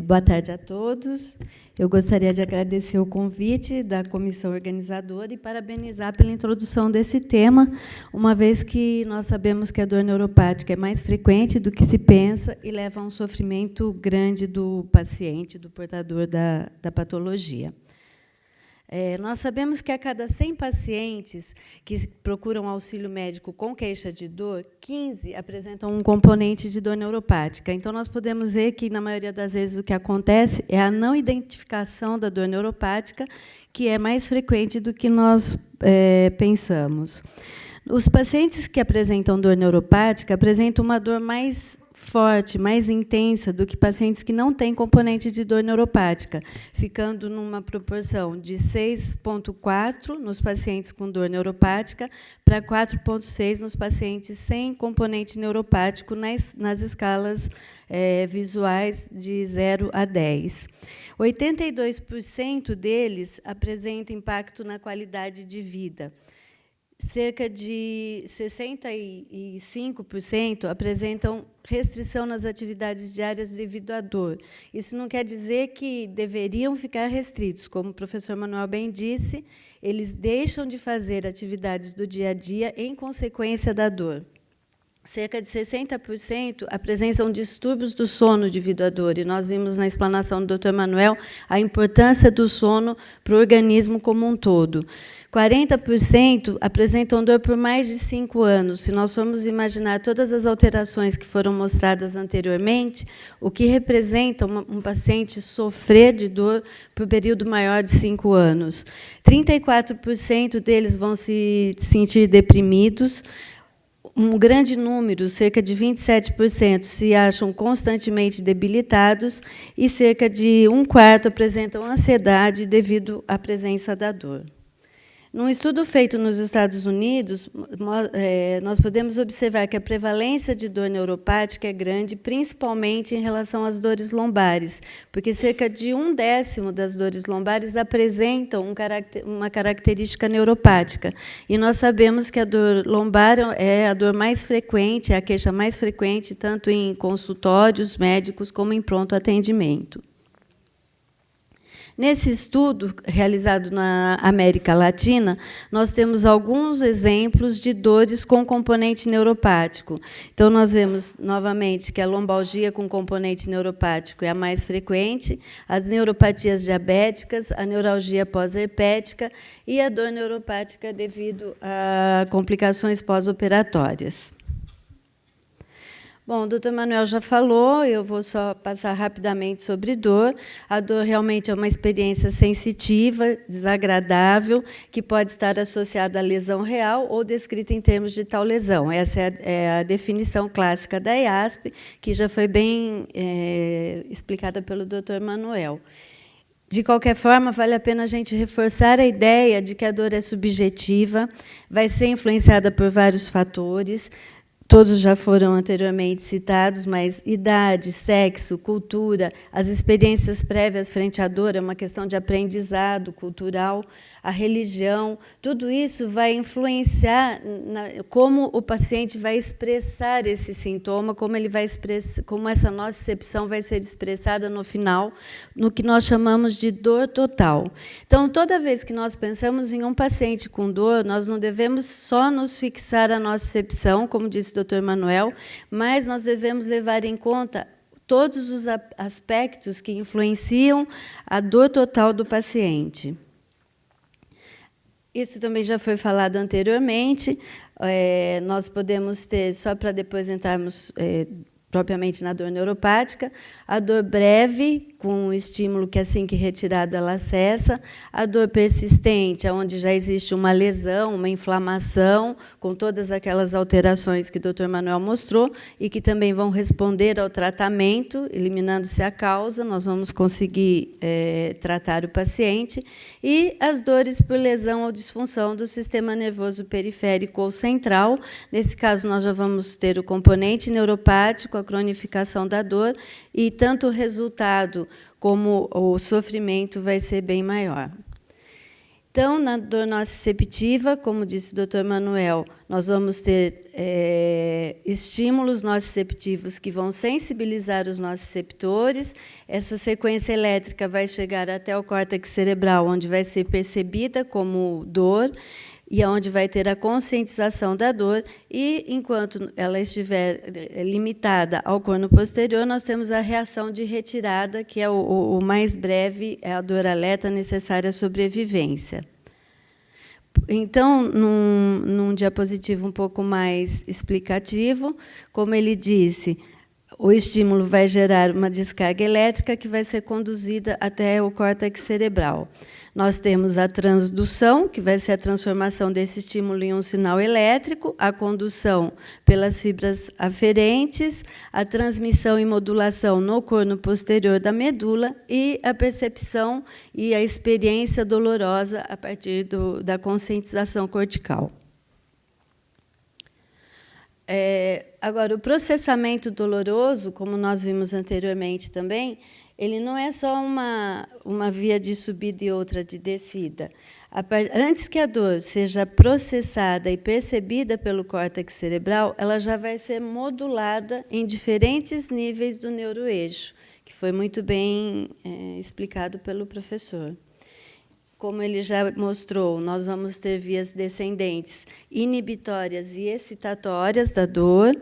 Boa tarde a todos. Eu gostaria de agradecer o convite da comissão organizadora e parabenizar pela introdução desse tema, uma vez que nós sabemos que a dor neuropática é mais frequente do que se pensa e leva a um sofrimento grande do paciente, do portador da patologia. Nós sabemos que a cada 100 pacientes que procuram auxílio médico com queixa de dor, 15 apresentam um componente de dor neuropática. Então, nós podemos ver que, na maioria das vezes, o que acontece é a não identificação da dor neuropática, que é mais frequente do que nós pensamos. Os pacientes que apresentam dor neuropática apresentam uma dor mais forte, mais intensa do que pacientes que não têm componente de dor neuropática, ficando numa proporção de 6,4 nos pacientes com dor neuropática para 4,6 nos pacientes sem componente neuropático nas escalas visuais de 0 a 10. 82% deles apresentam impacto na qualidade de vida. Cerca de 65% apresentam restrição nas atividades diárias devido à dor. Isso não quer dizer que deveriam ficar restritos. Como o professor Manuel bem disse, eles deixam de fazer atividades do dia a dia em consequência da dor. Cerca de 60% apresentam distúrbios do sono devido à dor. E nós vimos na explanação do Dr. Manuel a importância do sono para o organismo como um todo. 40% apresentam dor por mais de 5 anos. Se nós formos imaginar todas as alterações que foram mostradas anteriormente, o que representa um paciente sofrer de dor por um período maior de 5 anos. 34% deles vão se sentir deprimidos. Um grande número, cerca de 27%, se acham constantemente debilitados e cerca de 1/4 apresentam ansiedade devido à presença da dor. Num estudo feito nos Estados Unidos, nós podemos observar que a prevalência de dor neuropática é grande, principalmente em relação às dores lombares, porque cerca de 1/10 das dores lombares apresentam uma característica neuropática. E nós sabemos que a dor lombar é a dor mais frequente, é a queixa mais frequente, tanto em consultórios médicos como em pronto atendimento. Nesse estudo, realizado na América Latina, nós temos alguns exemplos de dores com componente neuropático. Então, nós vemos, novamente, que a lombalgia com componente neuropático é a mais frequente, as neuropatias diabéticas, a neuralgia pós-herpética e a dor neuropática devido a complicações pós-operatórias. Bom, o doutor Manuel já falou, eu vou só passar rapidamente sobre dor. A dor realmente é uma experiência sensitiva, desagradável, que pode estar associada à lesão real ou descrita em termos de tal lesão. Essa é a definição clássica da IASP, que já foi bem explicada pelo doutor Manuel. De qualquer forma, vale a pena a gente reforçar a ideia de que a dor é subjetiva, vai ser influenciada por vários fatores. Todos já foram anteriormente citados, mas idade, sexo, cultura, as experiências prévias frente à dor, é uma questão de aprendizado cultural, a religião, tudo isso vai influenciar como o paciente vai expressar esse sintoma, como essa nocicepção vai ser expressada no final, no que nós chamamos de dor total. Então, toda vez que nós pensamos em um paciente com dor, nós não devemos só nos fixar a nocicepção, como disse o Dr. Manuel, mas nós devemos levar em conta todos os aspectos que influenciam a dor total do paciente. Isso também já foi falado anteriormente. Nós podemos ter, só para depois entrarmos propriamente na dor neuropática, a dor breve, com um estímulo que, assim que retirado, ela cessa, a dor persistente, onde já existe uma lesão, uma inflamação, com todas aquelas alterações que o Dr. Manuel mostrou, e que também vão responder ao tratamento, eliminando-se a causa, nós vamos conseguir tratar o paciente, e as dores por lesão ou disfunção do sistema nervoso periférico ou central. Nesse caso, nós já vamos ter o componente neuropático, a cronificação da dor, e tanto o resultado como o sofrimento vai ser bem maior. Então, na dor nociceptiva, como disse o doutor Manuel, nós vamos ter estímulos nociceptivos que vão sensibilizar os nociceptores. Essa sequência elétrica vai chegar até o córtex cerebral, onde vai ser percebida como dor, e onde vai ter a conscientização da dor, e, enquanto ela estiver limitada ao corno posterior, nós temos a reação de retirada, que é o mais breve, é a dor alerta necessária à sobrevivência. Então, num diapositivo um pouco mais explicativo, como ele disse, o estímulo vai gerar uma descarga elétrica que vai ser conduzida até o córtex cerebral. Nós temos a transdução, que vai ser a transformação desse estímulo em um sinal elétrico, a condução pelas fibras aferentes, a transmissão e modulação no corno posterior da medula e a percepção e a experiência dolorosa a partir da conscientização cortical. Agora, o processamento doloroso, como nós vimos anteriormente também, ele não é só uma via de subida e outra de descida. Antes que a dor seja processada e percebida pelo córtex cerebral, ela já vai ser modulada em diferentes níveis do neuroeixo, que foi muito bem explicado pelo professor. Como ele já mostrou, nós vamos ter vias descendentes inibitórias e excitatórias da dor,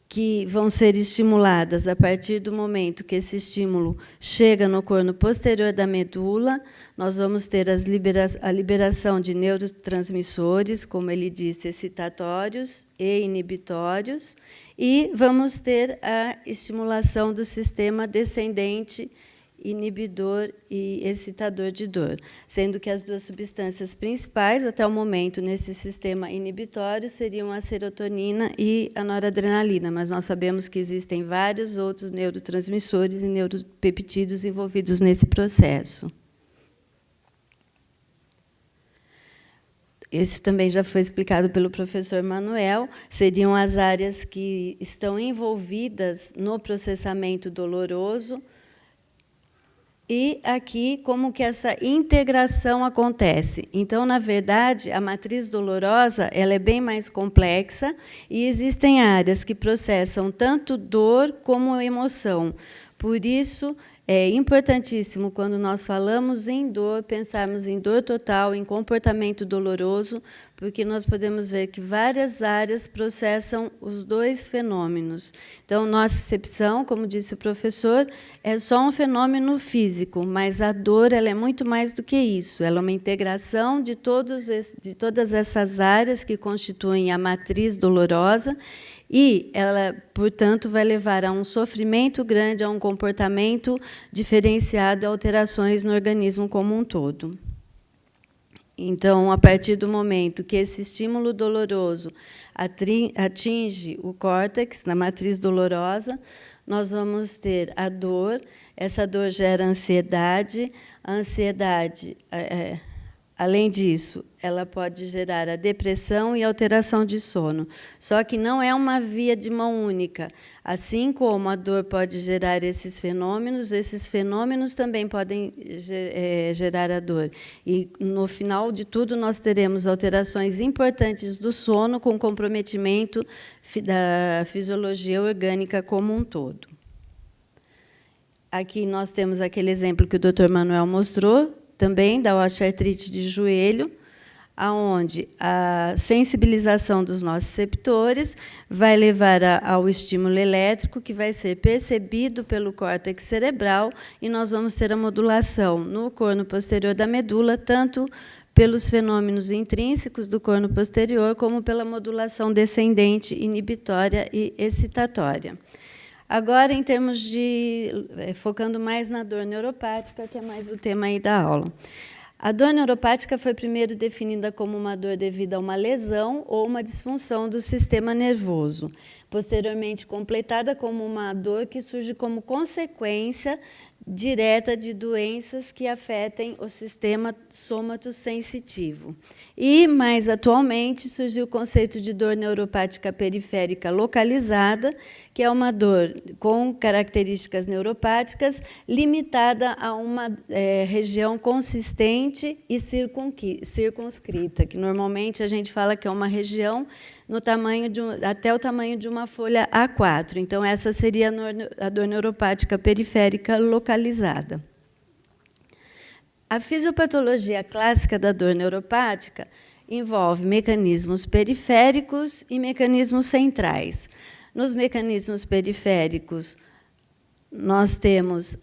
que vão ser estimuladas a partir do momento que esse estímulo chega no corno posterior da medula. Nós vamos ter a liberação de neurotransmissores, como ele disse, excitatórios e inibitórios, e vamos ter a estimulação do sistema descendente inibidor e excitador de dor, sendo que as duas substâncias principais, até o momento, nesse sistema inibitório, seriam a serotonina e a noradrenalina, mas nós sabemos que existem vários outros neurotransmissores e neuropeptídeos envolvidos nesse processo. Isso também já foi explicado pelo professor Manuel, seriam as áreas que estão envolvidas no processamento doloroso. E aqui, como que essa integração acontece? Então, na verdade, a matriz dolorosa ela é bem mais complexa e existem áreas que processam tanto dor como emoção. Por isso, é importantíssimo, quando nós falamos em dor, pensarmos em dor total, em comportamento doloroso, porque nós podemos ver que várias áreas processam os dois fenômenos. Então, nocicepção, como disse o professor, é só um fenômeno físico, mas a dor ela é muito mais do que isso. Ela é uma integração de todas essas áreas que constituem a matriz dolorosa, e ela, portanto, vai levar a um sofrimento grande, a um comportamento diferenciado, a alterações no organismo como um todo. Então, a partir do momento que esse estímulo doloroso atinge o córtex, na matriz dolorosa, nós vamos ter a dor. Essa dor gera ansiedade. A ansiedade, além disso, ela pode gerar a depressão e alteração de sono. Só que não é uma via de mão única. Assim como a dor pode gerar esses fenômenos também podem gerar a dor. E, no final de tudo, nós teremos alterações importantes do sono com comprometimento da fisiologia orgânica como um todo. Aqui nós temos aquele exemplo que o Dr. Manuel mostrou, também da osteoartrite de joelho, onde a sensibilização dos nociceptores vai levar ao estímulo elétrico, que vai ser percebido pelo córtex cerebral, e nós vamos ter a modulação no corno posterior da medula, tanto pelos fenômenos intrínsecos do corno posterior, como pela modulação descendente, inibitória e excitatória. Agora, em termos de... focando mais na dor neuropática, que é mais o tema aí da aula. A dor neuropática foi primeiro definida como uma dor devido a uma lesão ou uma disfunção do sistema nervoso. posteriormente completada como uma dor que surge como consequência direta de doenças que afetem o sistema somatosensitivo. E, mais atualmente, surgiu o conceito de dor neuropática periférica localizada, que é uma dor com características neuropáticas limitada a uma região consistente e circunscrita, que normalmente a gente fala que é uma região no tamanho até o tamanho de uma folha A4. Então, essa seria a dor neuropática periférica localizada. A fisiopatologia clássica da dor neuropática envolve mecanismos periféricos e mecanismos centrais. Nos mecanismos periféricos, nós temos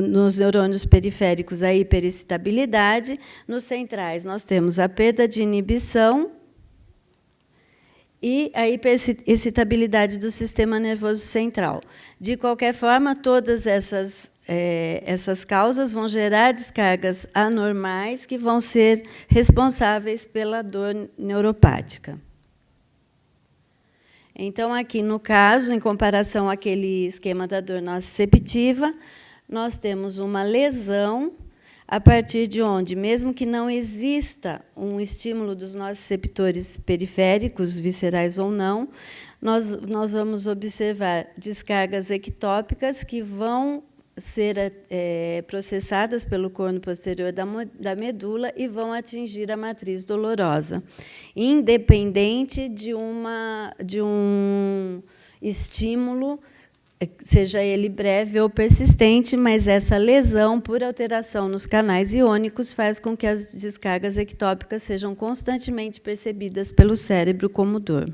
nos neurônios periféricos a hiperexcitabilidade, nos centrais nós temos a perda de inibição e a hiperexcitabilidade do sistema nervoso central. De qualquer forma, todas essas causas vão gerar descargas anormais que vão ser responsáveis pela dor neuropática. Então, aqui, no caso, em comparação àquele esquema da dor nociceptiva, nós temos uma lesão a partir de onde, mesmo que não exista um estímulo dos nociceptores periféricos, viscerais ou não, nós vamos observar descargas ectópicas que vão ser processadas pelo corno posterior da medula e vão atingir a matriz dolorosa, independente de um estímulo, seja ele breve ou persistente, mas essa lesão, por alteração nos canais iônicos, faz com que as descargas ectópicas sejam constantemente percebidas pelo cérebro como dor.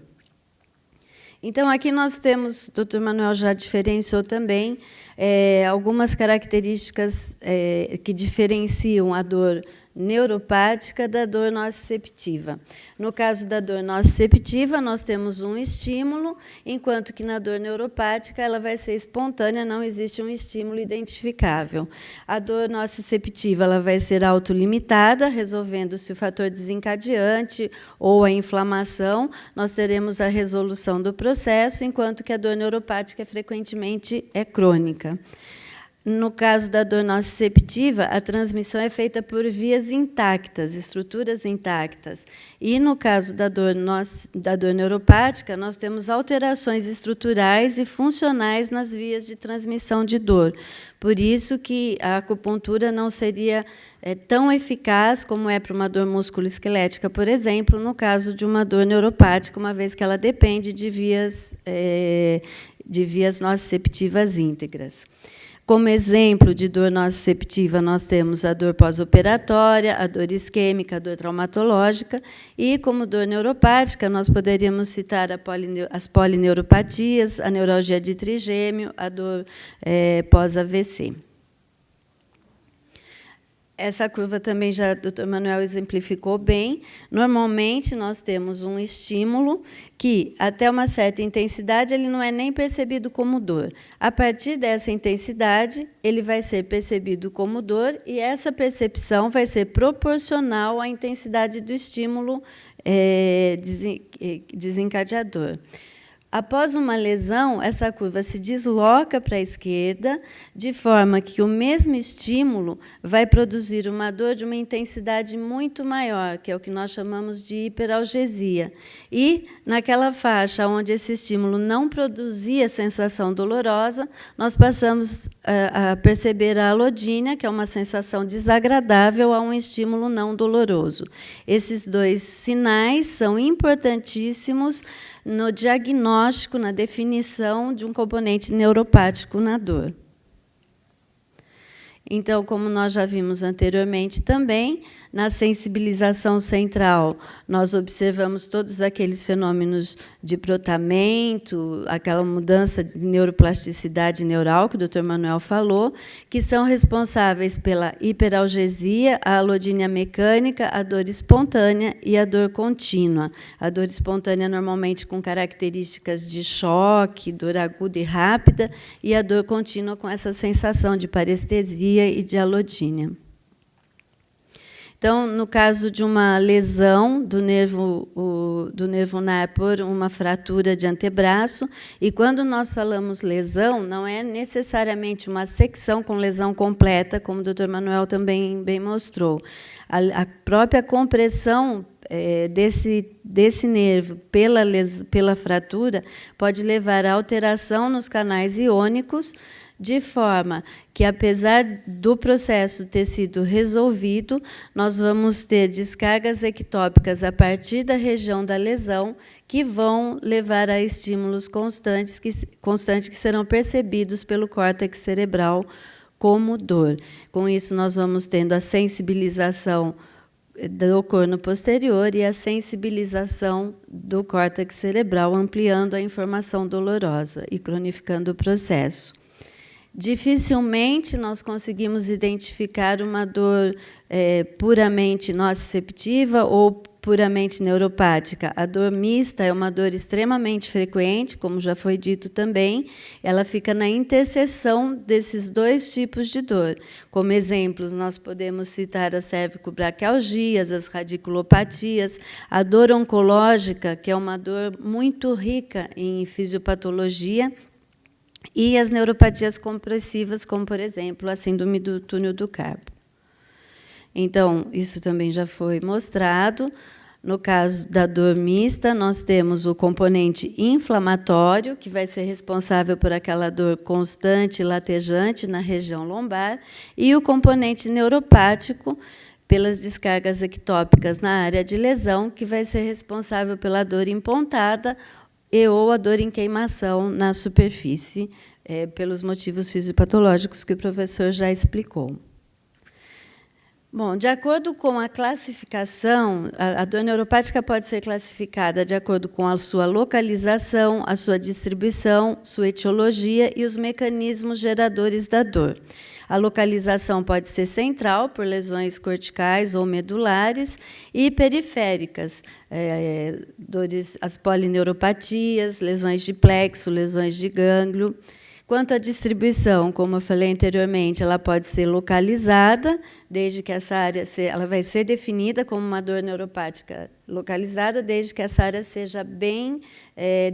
Então, aqui nós temos, o Dr. Manuel já diferenciou também, algumas características que diferenciam a dor neuropática da dor nociceptiva. No caso da dor nociceptiva, nós temos um estímulo, enquanto que na dor neuropática ela vai ser espontânea, não existe um estímulo identificável. A dor nociceptiva ela vai ser autolimitada, resolvendo-se o fator desencadeante ou a inflamação, nós teremos a resolução do processo, enquanto que a dor neuropática frequentemente é crônica. No caso da dor nociceptiva, a transmissão é feita por vias intactas, estruturas intactas. E, no caso da dor neuropática, nós temos alterações estruturais e funcionais nas vias de transmissão de dor. Por isso que a acupuntura não seria tão eficaz como é para uma dor musculoesquelética, por exemplo, no caso de uma dor neuropática, uma vez que ela depende de vias nociceptivas íntegras. Como exemplo de dor nociceptiva, nós temos a dor pós-operatória, a dor isquêmica, a dor traumatológica, e, como dor neuropática, nós poderíamos citar as polineuropatias, a neuralgia de trigêmeo, a dor pós-AVC. Essa curva também já o Dr. Manuel exemplificou bem. Normalmente, nós temos um estímulo que, até uma certa intensidade, ele não é nem percebido como dor. A partir dessa intensidade, ele vai ser percebido como dor, e essa percepção vai ser proporcional à intensidade do estímulo desencadeador. Após uma lesão, essa curva se desloca para a esquerda, de forma que o mesmo estímulo vai produzir uma dor de uma intensidade muito maior, que é o que nós chamamos de hiperalgesia. E, naquela faixa onde esse estímulo não produzia sensação dolorosa, nós passamos a perceber a alodínia, que é uma sensação desagradável a um estímulo não doloroso. Esses dois sinais são importantíssimos no diagnóstico, na definição de um componente neuropático na dor. Então, como nós já vimos anteriormente também, na sensibilização central, nós observamos todos aqueles fenômenos de brotamento, aquela mudança de neuroplasticidade neural que o Dr. Manuel falou, que são responsáveis pela hiperalgesia, a alodínia mecânica, a dor espontânea e a dor contínua. A dor espontânea normalmente com características de choque, dor aguda e rápida, e a dor contínua com essa sensação de parestesia e de alodínia. Então, no caso de uma lesão do nervo ulnar por uma fratura de antebraço, e quando nós falamos lesão, não é necessariamente uma secção com lesão completa, como o Dr. Manuel também bem mostrou. A própria compressão desse nervo pela fratura pode levar a alteração nos canais iônicos, de forma que, apesar do processo ter sido resolvido, nós vamos ter descargas ectópicas a partir da região da lesão, que vão levar a estímulos constantes que serão percebidos pelo córtex cerebral como dor. Com isso, nós vamos tendo a sensibilização do corno posterior e a sensibilização do córtex cerebral, ampliando a informação dolorosa e cronificando o processo. Dificilmente nós conseguimos identificar uma dor puramente nociceptiva ou puramente neuropática. A dor mista é uma dor extremamente frequente, como já foi dito também. Ela fica na interseção desses dois tipos de dor. Como exemplos, nós podemos citar as cervicobraquialgias, as radiculopatias, a dor oncológica, que é uma dor muito rica em fisiopatologia, e as neuropatias compressivas, como, por exemplo, a síndrome do túnel do carpo. Então, isso também já foi mostrado. No caso da dor mista, nós temos o componente inflamatório, que vai ser responsável por aquela dor constante e latejante na região lombar, e o componente neuropático, pelas descargas ectópicas na área de lesão, que vai ser responsável pela dor empontada ou a dor em queimação na superfície, pelos motivos fisiopatológicos que o professor já explicou. Bom, de acordo com a classificação, a dor neuropática pode ser classificada de acordo com a sua localização, a sua distribuição, sua etiologia e os mecanismos geradores da dor. A localização pode ser central, por lesões corticais ou medulares, e periféricas, as polineuropatias, lesões de plexo, lesões de gânglio. Quanto à distribuição, como eu falei anteriormente, ela pode ser localizada, desde que essa área ela vai ser definida como uma dor neuropática localizada, desde que essa área seja bem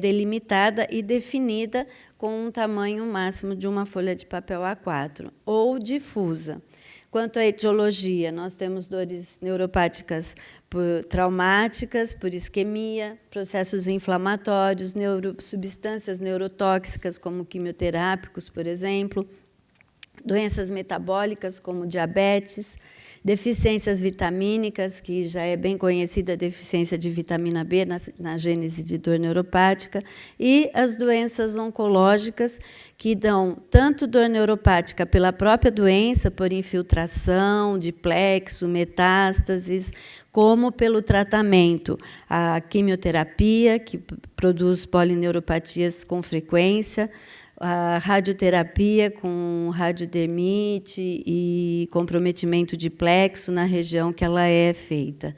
delimitada e definida com um tamanho máximo de uma folha de papel A4, ou difusa. Quanto à etiologia, nós temos dores neuropáticas traumáticas, por isquemia, processos inflamatórios, substâncias neurotóxicas, como quimioterápicos, por exemplo, doenças metabólicas, como diabetes, deficiências vitamínicas, que já é bem conhecida a deficiência de vitamina B na gênese de dor neuropática, e as doenças oncológicas, que dão tanto dor neuropática pela própria doença, por infiltração de plexo, metástases, como pelo tratamento. A quimioterapia, que produz polineuropatias com frequência, a radioterapia com radiodermite e comprometimento de plexo na região que ela é feita.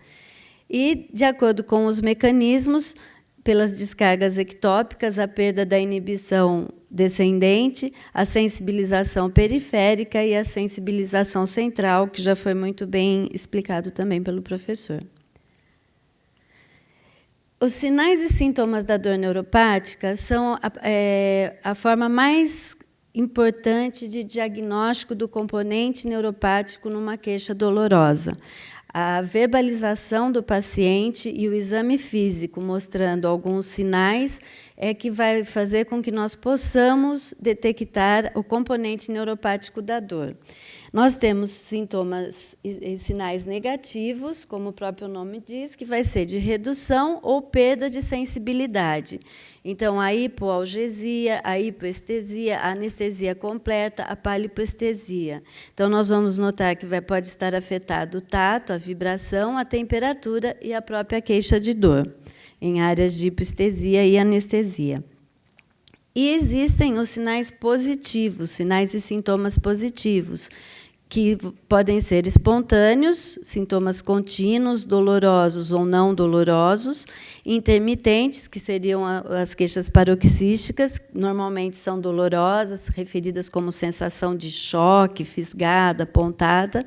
E, de acordo com os mecanismos, pelas descargas ectópicas, a perda da inibição descendente, a sensibilização periférica e a sensibilização central, que já foi muito bem explicado também pelo professor. Os sinais e sintomas da dor neuropática são a forma mais importante de diagnóstico do componente neuropático numa queixa dolorosa. A verbalização do paciente e o exame físico mostrando alguns sinais é que vai fazer com que nós possamos detectar o componente neuropático da dor. Nós temos sintomas e sinais negativos, como o próprio nome diz, que vai ser de redução ou perda de sensibilidade. Então, a hipoalgesia, a hipoestesia, a anestesia completa, a palipoestesia. Então, nós vamos notar que pode estar afetado o tato, a vibração, a temperatura e a própria queixa de dor, em áreas de hipoestesia e anestesia. E existem os sinais positivos, sinais e sintomas positivos, que podem ser espontâneos, sintomas contínuos, dolorosos ou não dolorosos, intermitentes, que seriam as queixas paroxísticas, normalmente são dolorosas, referidas como sensação de choque, fisgada, pontada,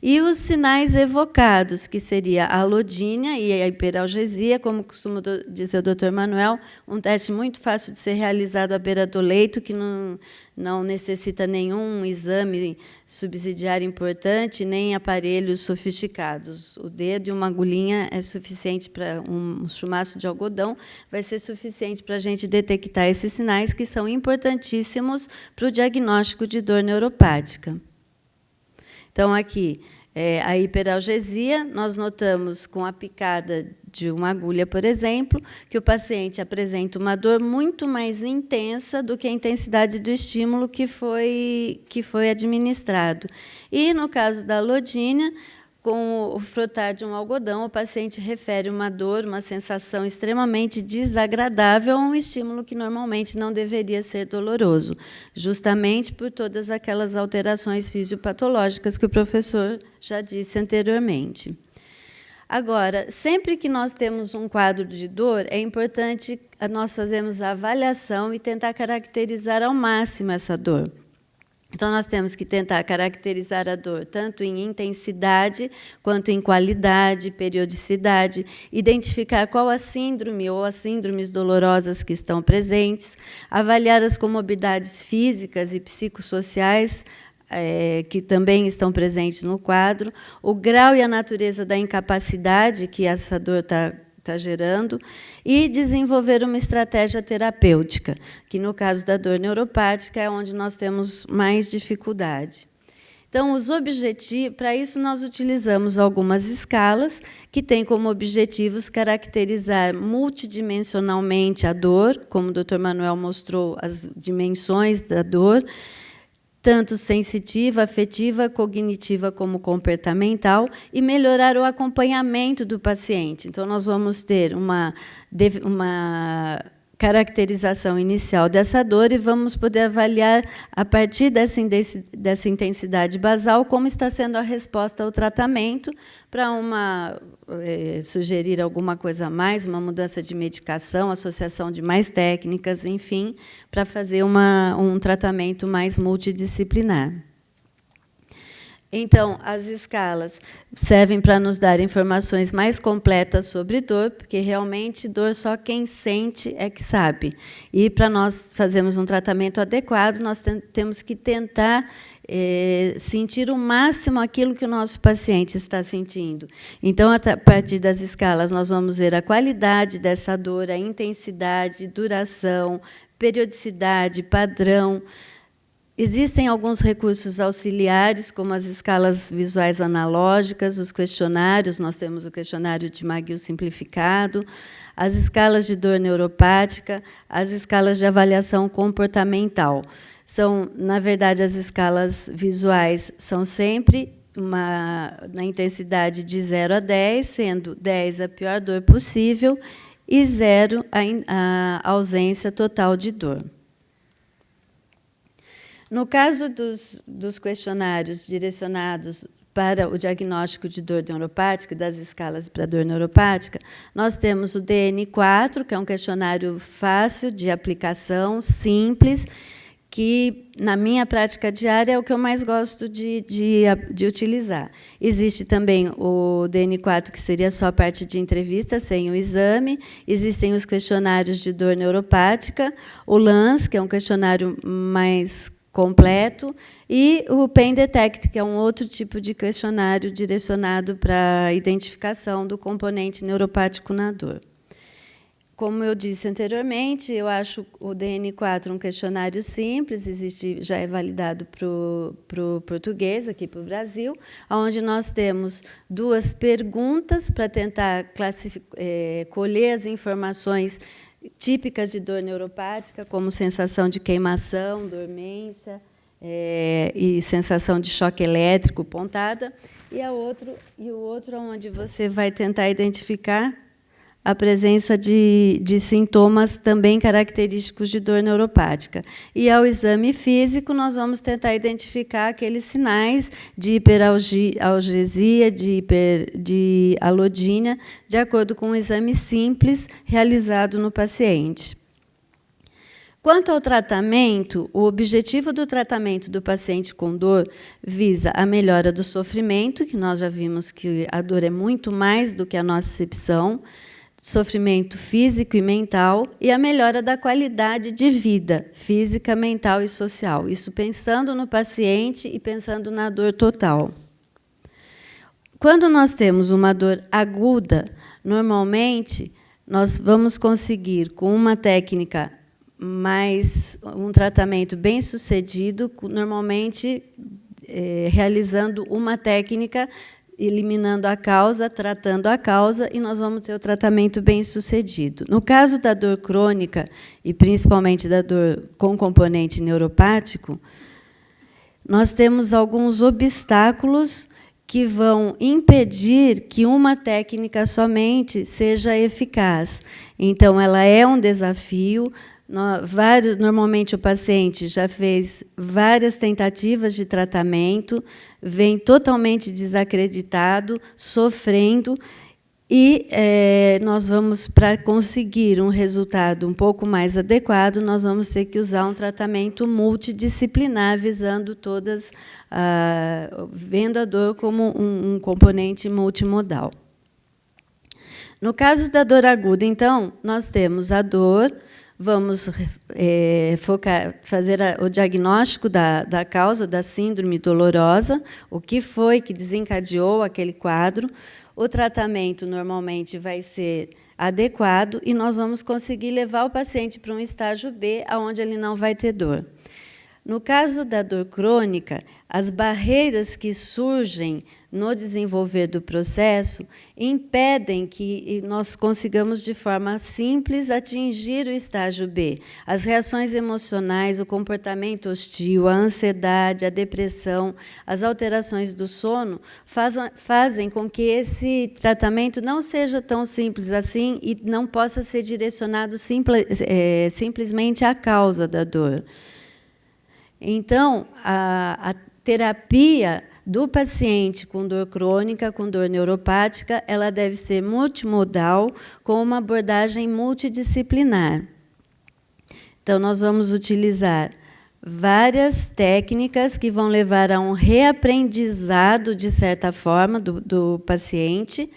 E os sinais evocados, que seria a alodínia e a hiperalgesia, como costuma dizer o doutor Manuel, um teste muito fácil de ser realizado à beira do leito, que não necessita nenhum exame subsidiário importante, nem aparelhos sofisticados. O dedo e uma agulhinha é suficiente para um chumaço de algodão, vai ser suficiente para a gente detectar esses sinais, que são importantíssimos para o diagnóstico de dor neuropática. Então, aqui, a hiperalgesia, nós notamos com a picada de uma agulha, por exemplo, que o paciente apresenta uma dor muito mais intensa do que a intensidade do estímulo que foi administrado. E, no caso da alodínia, com o frotar de um algodão, o paciente refere uma dor, uma sensação extremamente desagradável a um estímulo que normalmente não deveria ser doloroso, justamente por todas aquelas alterações fisiopatológicas que o professor já disse anteriormente. Agora, sempre que nós temos um quadro de dor, é importante nós fazermos a avaliação e tentar caracterizar ao máximo essa dor. Então, nós temos que tentar caracterizar a dor tanto em intensidade, quanto em qualidade, periodicidade, identificar qual a síndrome ou as síndromes dolorosas que estão presentes, avaliar as comorbidades físicas e psicossociais que também estão presentes no quadro, o grau e a natureza da incapacidade que essa dor está gerando, e desenvolver uma estratégia terapêutica, que, no caso da dor neuropática, é onde nós temos mais dificuldade. Então, os objetivos, para isso, nós utilizamos algumas escalas que têm como objetivos caracterizar multidimensionalmente a dor, como o Dr. Manuel mostrou as dimensões da dor, tanto sensitiva, afetiva, cognitiva como comportamental, e melhorar o acompanhamento do paciente. Então, nós vamos ter uma caracterização inicial dessa dor e vamos poder avaliar, a partir dessa intensidade basal, como está sendo a resposta ao tratamento, para sugerir alguma coisa a mais, uma mudança de medicação, associação de mais técnicas, enfim, para fazer um tratamento mais multidisciplinar. Então, as escalas servem para nos dar informações mais completas sobre dor, porque realmente dor só quem sente é que sabe. E para nós fazermos um tratamento adequado, nós temos que tentar sentir o máximo aquilo que o nosso paciente está sentindo. Então, a partir das escalas, nós vamos ver a qualidade dessa dor, a intensidade, duração, periodicidade, padrão. Existem alguns recursos auxiliares, como as escalas visuais analógicas, os questionários, nós temos o questionário de McGill simplificado, as escalas de dor neuropática, as escalas de avaliação comportamental. São, na verdade, as escalas visuais são sempre na intensidade de 0 a 10, sendo 10 a pior dor possível e 0 a ausência total de dor. No caso dos questionários direcionados para o diagnóstico de dor neuropática, das escalas para dor neuropática, nós temos o DN4, que é um questionário fácil de aplicação, simples, que, na minha prática diária, é o que eu mais gosto de utilizar. Existe também o DN4, que seria só a parte de entrevista, sem o exame. Existem os questionários de dor neuropática, o LANS, que é um questionário mais completo, e o Pain Detect, que é um outro tipo de questionário direcionado para a identificação do componente neuropático na dor. Como eu disse anteriormente, eu acho o DN4 um questionário simples, já é validado para o português, aqui para o Brasil, onde nós temos 2 perguntas para tentar colher as informações típicas de dor neuropática, como sensação de queimação, dormência e sensação de choque elétrico, pontada, e o outro onde você vai tentar identificar a presença de sintomas também característicos de dor neuropática. E, ao exame físico, nós vamos tentar identificar aqueles sinais de hiperalgesia, de alodínia, de acordo com um exame simples realizado no paciente. Quanto ao tratamento, o objetivo do tratamento do paciente com dor visa a melhora do sofrimento, que nós já vimos que a dor é muito mais do que a nocicepção, sofrimento físico e mental, e a melhora da qualidade de vida física, mental e social. Isso pensando no paciente e pensando na dor total. Quando nós temos uma dor aguda, normalmente nós vamos conseguir, com uma técnica mais um tratamento bem sucedido, normalmente realizando uma técnica, eliminando a causa, tratando a causa, e nós vamos ter o tratamento bem sucedido. No caso da dor crônica, e principalmente da dor com componente neuropático, nós temos alguns obstáculos que vão impedir que uma técnica somente seja eficaz. Então, ela é um desafio. Normalmente, o paciente já fez várias tentativas de tratamento, vem totalmente desacreditado, sofrendo, e nós vamos, para conseguir um resultado um pouco mais adequado, nós vamos ter que usar um tratamento multidisciplinar, visando todas, vendo a dor como um componente multimodal. No caso da dor aguda, então, nós temos a dor. Vamos fazer o diagnóstico da causa da síndrome dolorosa, o que foi que desencadeou aquele quadro. O tratamento normalmente vai ser adequado e nós vamos conseguir levar o paciente para um estágio B, onde ele não vai ter dor. No caso da dor crônica, as barreiras que surgem no desenvolver do processo impedem que nós consigamos, de forma simples, atingir o estágio B. As reações emocionais, o comportamento hostil, a ansiedade, a depressão, as alterações do sono fazem com que esse tratamento não seja tão simples assim e não possa ser direcionado simplesmente à causa da dor. Então, a terapia do paciente com dor crônica, com dor neuropática, ela deve ser multimodal, com uma abordagem multidisciplinar. Então, nós vamos utilizar várias técnicas que vão levar a um reaprendizado, de certa forma, do paciente,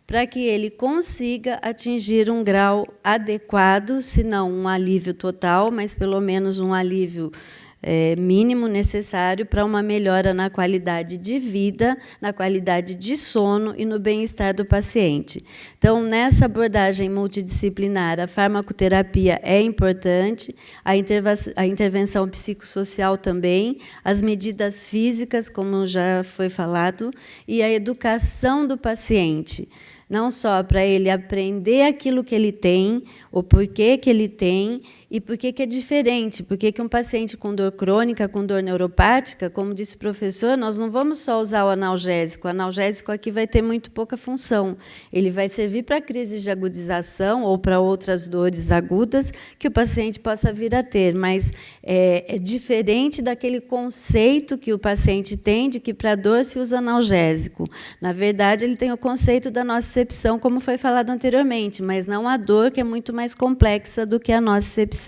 para que ele consiga atingir um grau adequado, se não um alívio total, mas pelo menos um alívio mínimo necessário para uma melhora na qualidade de vida, na qualidade de sono e no bem-estar do paciente. Então, nessa abordagem multidisciplinar, a farmacoterapia é importante, a intervenção psicossocial também, as medidas físicas, como já foi falado, e a educação do paciente. Não só para ele aprender aquilo que ele tem, o porquê que ele tem e por que é diferente. Por que um paciente com dor crônica, com dor neuropática, como disse o professor, nós não vamos só usar o analgésico. O analgésico aqui vai ter muito pouca função. Ele vai servir para crises de agudização ou para outras dores agudas que o paciente possa vir a ter, mas é diferente daquele conceito que o paciente tem de que para dor se usa analgésico. Na verdade, ele tem o conceito da nocicepção, como foi falado anteriormente, mas não a dor, que é muito mais complexa do que a nocicepção.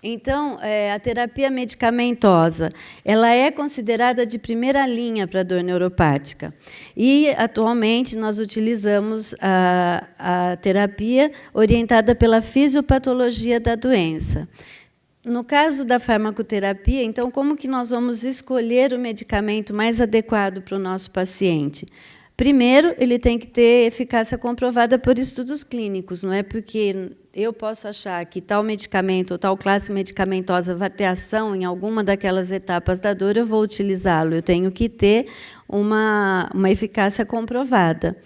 Então, a terapia medicamentosa, ela é considerada de primeira linha para a dor neuropática. E, atualmente, nós utilizamos a terapia orientada pela fisiopatologia da doença. No caso da farmacoterapia, então, como que nós vamos escolher o medicamento mais adequado para o nosso paciente? Primeiro, ele tem que ter eficácia comprovada por estudos clínicos, não é porque eu posso achar que tal medicamento ou tal classe medicamentosa vai ter ação em alguma daquelas etapas da dor, eu vou utilizá-lo. Eu tenho que ter uma eficácia comprovada.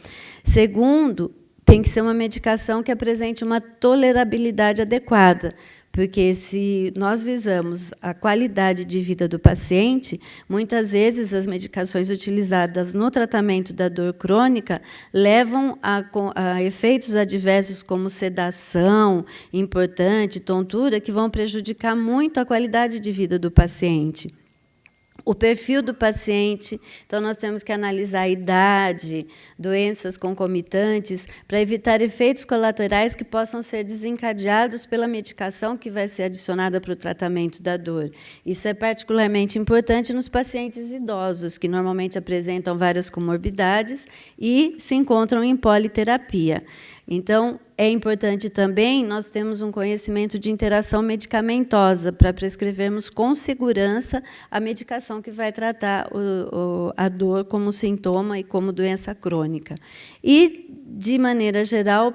Segundo, tem que ser uma medicação que apresente uma tolerabilidade adequada, porque se nós visamos a qualidade de vida do paciente, muitas vezes as medicações utilizadas no tratamento da dor crônica levam a efeitos adversos como sedação importante, tontura, que vão prejudicar muito a qualidade de vida do paciente. o perfil do paciente. Então, nós temos que analisar a idade, doenças concomitantes, para evitar efeitos colaterais que possam ser desencadeados pela medicação que vai ser adicionada para o tratamento da dor. Isso é particularmente importante nos pacientes idosos, que normalmente apresentam várias comorbidades e se encontram em politerapia. Então, é importante também nós termos um conhecimento de interação medicamentosa para prescrevermos com segurança a medicação que vai tratar a dor como sintoma e como doença crônica. E, de maneira geral,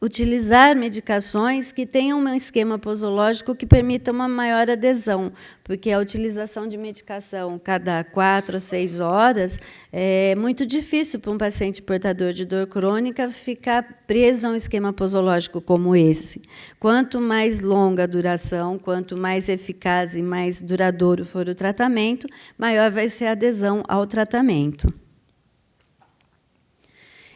utilizar medicações que tenham um esquema posológico que permita uma maior adesão, porque a utilização de medicação cada 4 a 6 horas é muito difícil para um paciente portador de dor crônica ficar preso a um esquema posológico como esse. Quanto mais longa a duração, quanto mais eficaz e mais duradouro for o tratamento, maior vai ser a adesão ao tratamento.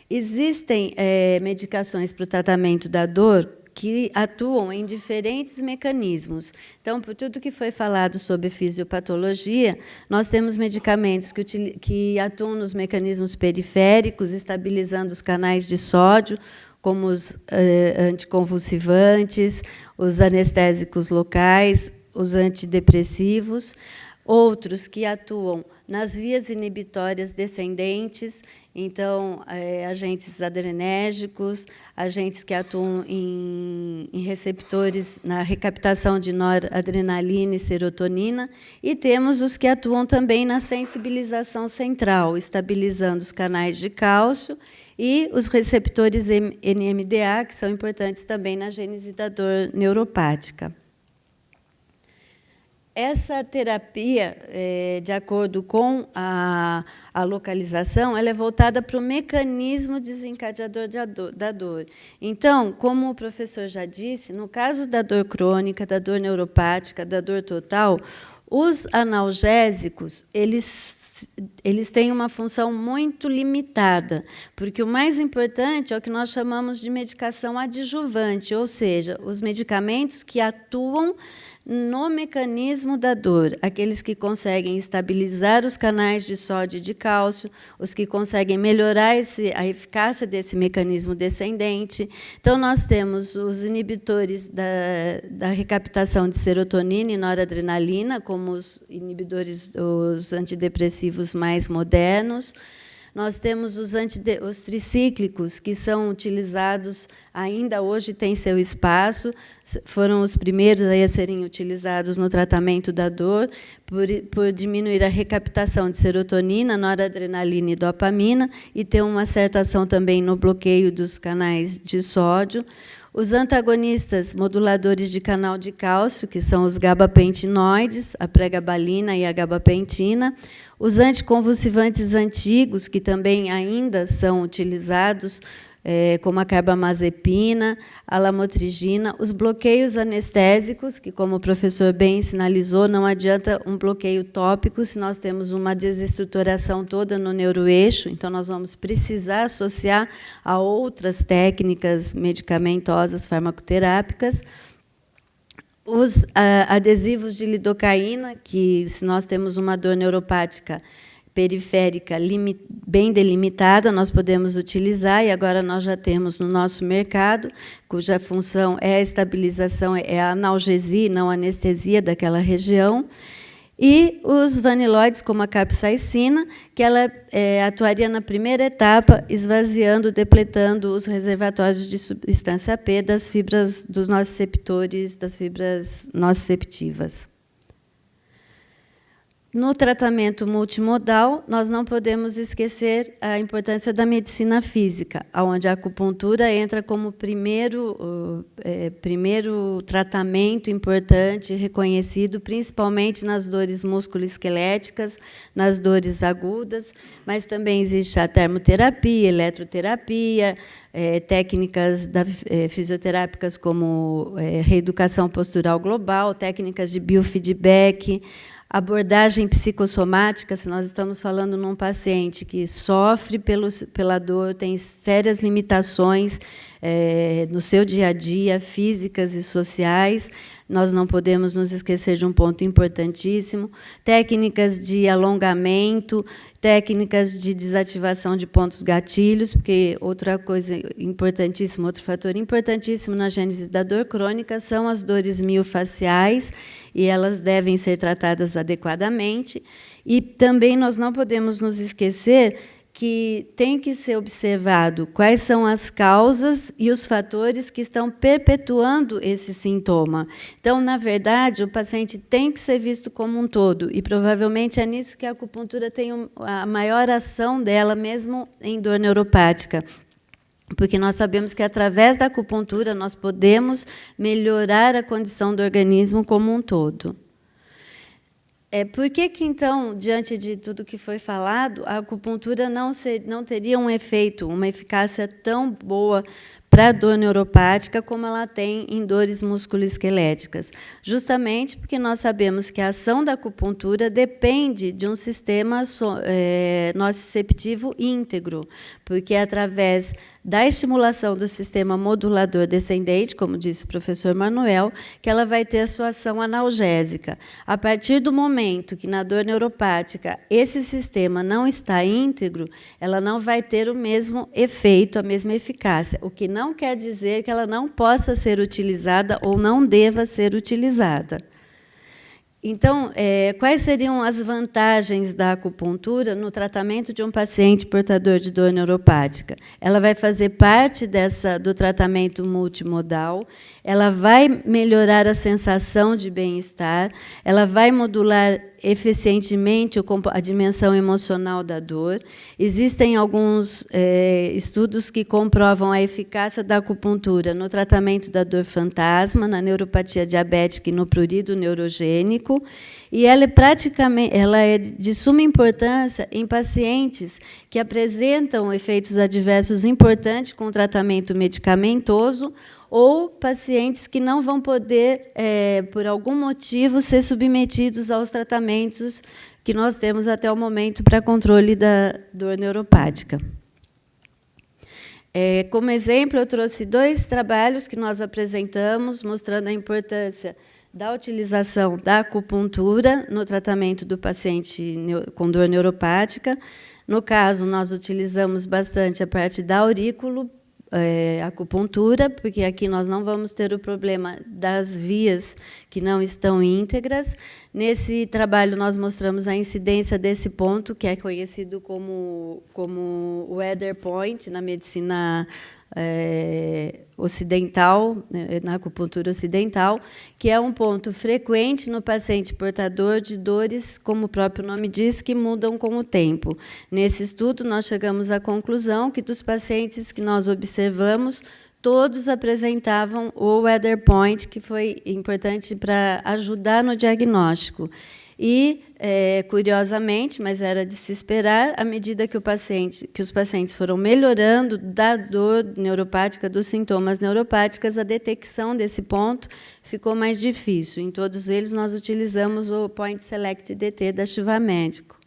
Existem medicações para o tratamento da dor que atuam em diferentes mecanismos. Então, por tudo que foi falado sobre fisiopatologia, nós temos medicamentos que atuam nos mecanismos periféricos, estabilizando os canais de sódio, como os anticonvulsivantes, os anestésicos locais, os antidepressivos. Outros que atuam nas vias inibitórias descendentes, então, agentes adrenérgicos, agentes que atuam em receptores na recaptação de noradrenalina e serotonina, e temos os que atuam também na sensibilização central, estabilizando os canais de cálcio e os receptores NMDA, que são importantes também na gênese da dor neuropática. Essa terapia, de acordo com a localização, ela é voltada para o mecanismo desencadeador da dor. Então, como o professor já disse, no caso da dor crônica, da dor neuropática, da dor total, os analgésicos, eles têm uma função muito limitada, porque o mais importante é o que nós chamamos de medicação adjuvante, ou seja, os medicamentos que atuam no mecanismo da dor, aqueles que conseguem estabilizar os canais de sódio e de cálcio, os que conseguem melhorar a eficácia desse mecanismo descendente. Então, nós temos os inibidores da recaptação de serotonina e noradrenalina, como os inibidores, os antidepressivos mais modernos. Nós temos os tricíclicos, que são utilizados, ainda hoje têm seu espaço, foram os primeiros a serem utilizados no tratamento da dor, por diminuir a recaptação de serotonina, noradrenalina e dopamina, e ter uma certa ação também no bloqueio dos canais de sódio. Os antagonistas moduladores de canal de cálcio, que são os gabapentinoides, a pregabalina e a gabapentina. Os anticonvulsivantes antigos, que também ainda são utilizados, como a carbamazepina, a lamotrigina. Os bloqueios anestésicos, que, como o professor bem sinalizou, não adianta um bloqueio tópico se nós temos uma desestruturação toda no neuroeixo, então nós vamos precisar associar a outras técnicas medicamentosas farmacoterápicas. Os adesivos de lidocaína, que, se nós temos uma dor neuropática periférica bem delimitada, nós podemos utilizar, e agora nós já temos no nosso mercado, cuja função é a estabilização, é a analgesia, não a anestesia daquela região. E os vaniloides, como a capsaicina, que ela atuaria na primeira etapa, esvaziando, depletando os reservatórios de substância P das fibras dos nociceptores, das fibras nociceptivas. No tratamento multimodal, nós não podemos esquecer a importância da medicina física, onde a acupuntura entra como primeiro tratamento importante, reconhecido, principalmente nas dores musculoesqueléticas, nas dores agudas, mas também existe a termoterapia, eletroterapia, técnicas fisioterápicas como reeducação postural global, técnicas de biofeedback, abordagem psicossomática, se nós estamos falando num paciente que sofre pela dor, tem sérias limitações no seu dia a dia, físicas e sociais, nós não podemos nos esquecer de um ponto importantíssimo, técnicas de alongamento, técnicas de desativação de pontos gatilhos, porque outra coisa importantíssima, outro fator importantíssimo na gênese da dor crônica são as dores miofaciais, e elas devem ser tratadas adequadamente. E também nós não podemos nos esquecer que tem que ser observado quais são as causas e os fatores que estão perpetuando esse sintoma. Então, na verdade, o paciente tem que ser visto como um todo, e provavelmente é nisso que a acupuntura tem a maior ação dela, mesmo em dor neuropática. Porque nós sabemos que, através da acupuntura, nós podemos melhorar a condição do organismo como um todo. Por que, então, diante de tudo que foi falado, a acupuntura não teria um efeito, uma eficácia tão boa para a dor neuropática como ela tem em dores musculoesqueléticas? Justamente porque nós sabemos que a ação da acupuntura depende de um sistema nociceptivo íntegro, porque é através da estimulação do sistema modulador descendente, como disse o professor Manuel, que ela vai ter a sua ação analgésica. A partir do momento que, na dor neuropática, esse sistema não está íntegro, ela não vai ter o mesmo efeito, a mesma eficácia, o que não quer dizer que ela não possa ser utilizada ou não deva ser utilizada. Então, quais seriam as vantagens da acupuntura no tratamento de um paciente portador de dor neuropática? Ela vai fazer parte do tratamento multimodal, ela vai melhorar a sensação de bem-estar, ela vai modular eficientemente a dimensão emocional da dor. Existem alguns estudos que comprovam a eficácia da acupuntura no tratamento da dor fantasma, na neuropatia diabética e no prurido neurogênico, e ela é de suma importância em pacientes que apresentam efeitos adversos importantes com tratamento medicamentoso, ou pacientes que não vão poder, por algum motivo, ser submetidos aos tratamentos que nós temos até o momento para controle da dor neuropática. Como exemplo, eu trouxe 2 trabalhos que nós apresentamos, mostrando a importância da utilização da acupuntura no tratamento do paciente com dor neuropática. No caso, nós utilizamos bastante a parte da aurículo, acupuntura, porque aqui nós não vamos ter o problema das vias que não estão íntegras. Nesse trabalho, nós mostramos a incidência desse ponto, que é conhecido como weather point na medicina ocidental, na acupuntura ocidental, que é um ponto frequente no paciente portador de dores, como o próprio nome diz, que mudam com o tempo. Nesse estudo, nós chegamos à conclusão que, dos pacientes que nós observamos, todos apresentavam o weather point, que foi importante para ajudar no diagnóstico. E, curiosamente, mas era de se esperar, à medida que os pacientes foram melhorando da dor neuropática, dos sintomas neuropáticos, a detecção desse ponto ficou mais difícil. Em todos eles, nós utilizamos o Point Select DT da Shiva Médico.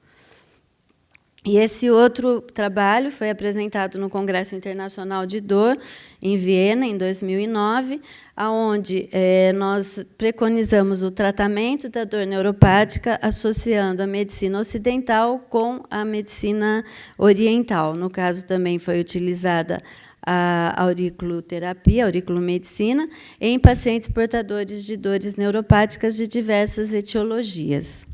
E esse outro trabalho foi apresentado no Congresso Internacional de Dor, em Viena, em 2009, onde nós preconizamos o tratamento da dor neuropática associando a medicina ocidental com a medicina oriental. No caso, também foi utilizada a auriculoterapia, a auriculomedicina, em pacientes portadores de dores neuropáticas de diversas etiologias.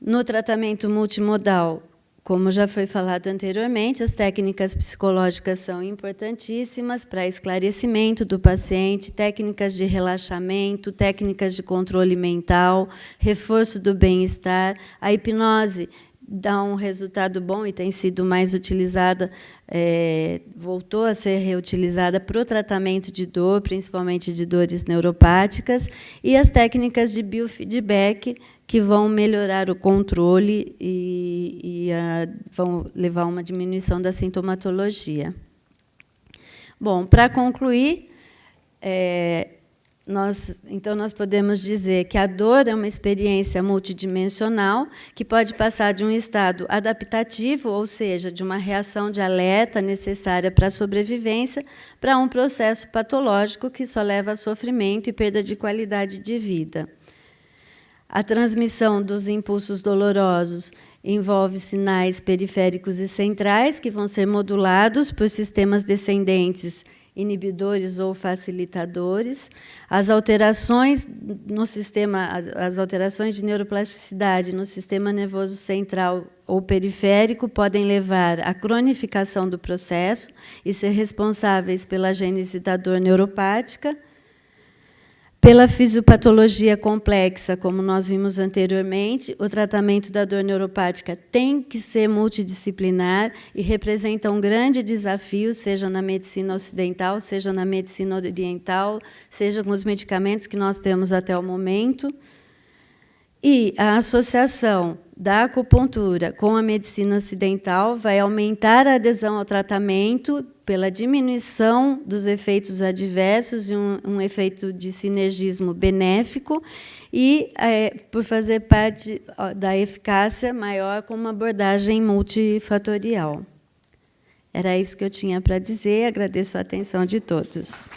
No tratamento multimodal, como já foi falado anteriormente, as técnicas psicológicas são importantíssimas para esclarecimento do paciente, técnicas de relaxamento, técnicas de controle mental, reforço do bem-estar. A hipnose dá um resultado bom e tem sido mais utilizada, voltou a ser reutilizada para o tratamento de dor, principalmente de dores neuropáticas, e as técnicas de biofeedback, que vão melhorar o controle e vão levar a uma diminuição da sintomatologia. Bom, para concluir, Então, nós podemos dizer que a dor é uma experiência multidimensional que pode passar de um estado adaptativo, ou seja, de uma reação de alerta necessária para a sobrevivência, para um processo patológico que só leva a sofrimento e perda de qualidade de vida. A transmissão dos impulsos dolorosos envolve sinais periféricos e centrais, que vão ser modulados por sistemas descendentes, inibidores ou facilitadores. As alterações no sistema, as alterações de neuroplasticidade no sistema nervoso central ou periférico podem levar à cronificação do processo e ser responsáveis pela gênese da dor neuropática. Pela fisiopatologia complexa, como nós vimos anteriormente, o tratamento da dor neuropática tem que ser multidisciplinar e representa um grande desafio, seja na medicina ocidental, seja na medicina oriental, seja com os medicamentos que nós temos até o momento. E a associação da acupuntura com a medicina ocidental vai aumentar a adesão ao tratamento pela diminuição dos efeitos adversos e um efeito de sinergismo benéfico e por fazer parte da eficácia maior com uma abordagem multifatorial. Era isso que eu tinha para dizer. Agradeço a atenção de todos.